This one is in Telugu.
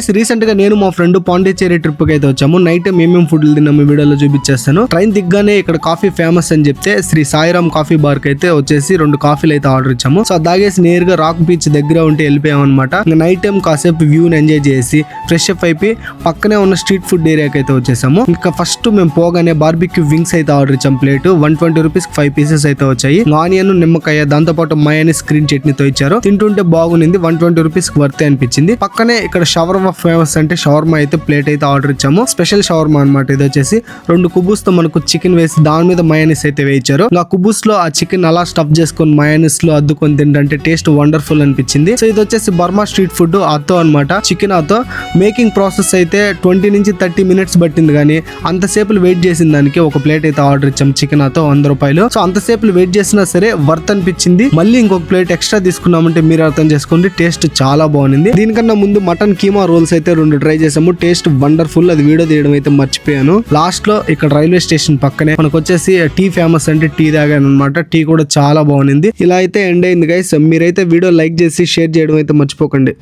గైస్ రీసెంట్ గా నేను మా ఫ్రెండ్ పాండిచ్చేరి ట్రిప్ కి అయితే వచ్చాము. నైట్ మేమేం ఫుడ్ తిన్నాము వీడియోలో చూపించేస్తాను. ట్రైన్ దిగ్గానే ఇక్కడ కాఫీ ఫేమస్ అని చెప్తే శ్రీ సాయిరామ్ కాఫీ బార్ కి అయితే వచ్చేసి 2 కాఫీలు అయితే ఆర్డర్ ఇచ్చాము. సో దాగేసి నేరుగా రాక్ బీచ్ దగ్గర ఉంటే వెళ్ళిపోయాం అనమాట. నైట్ టైం కాసేపు వ్యూని ఎంజాయ్ చేసి ఫ్రెష్ అప్ అయిపోయి పక్కనే ఉన్న స్ట్రీట్ ఫుడ్ ఏరియాకి అయితే వచ్చేసాము. ఇంకా ఫస్ట్ మేము పోగానే బార్బిక్యూ వింగ్స్ అయితే ఆర్డర్ ఇచ్చాం. ప్లేట్ 120 రూపీస్ 5 పీసెస్ అయితే వచ్చాయి. ఆనియన్ నిమ్మకాయ దాంతో పాటు మయోనీస్ గ్రీన్ చట్నీతో ఇచ్చారు. తింటుంటే బాగుంది. 120 రూపీస్ వర్త్ అనిపించింది. పక్కనే ఇక్కడ షవర్మా ఫేమస్ అంటే షవర్మా అయితే ప్లేట్ అయితే ఆర్డర్ ఇచ్చాము. స్పెషల్ షవర్మా అనమాట. ఇది వచ్చేసి 2 కుబూస్ తో మనకు చికెన్ వేసి దాని మీద మయోనీస్ అయితే వేయించారు. ఆ కుబూస్ లో ఆ చికెన్ అలా స్టఫ్ చేసుకొని మయోనీస్ లో అద్దుకొని తింటే టేస్ట్ వండర్ఫుల్ అనిపించింది. సో ఇది వచ్చేసి బర్మా స్ట్రీట్ ఫుడ్ అతో అనమాట. చికెన్ అతో మేకింగ్ ప్రాసెస్ అయితే 20 నుంచి 30 మినిట్స్ పట్టింది. కానీ అంతసేపు వెయిట్ చేసిన దానికి ఒక ప్లేట్ అయితే ఆర్డర్ ఇచ్చాం. చికెన్ అతో 100 రూపాయలు. సో అంతసేపు వెయిట్ చేసినా సరే వర్త్ అనిపించింది. మళ్ళీ ఇంకొక ప్లేట్ ఎక్స్ట్రా తీసుకున్నామంటే మీరు అర్థం చేసుకోండి. టేస్ట్ చాలా బాగుంది. దీనికన్నా ముందు మటన్ కీమా రోల్స్ అయితే 2 ట్రై చేసాము. Taste wonderful. అది వీడియో తీయడం అయితే మర్చిపోయాను. లాస్ట్ లో ఇక్కడ రైల్వే స్టేషన్ పక్కనే మనకు వచ్చేసి టీ ఫేమస్ అంటే టీ తాగాను అనమాట. టీ కూడా చాలా బాగుంది. ఇలా అయితే ఎండ్ అయింది గైస్. మీరైతే వీడియో లైక్ చేసి షేర్ చేయడం అయితే మర్చిపోకండి.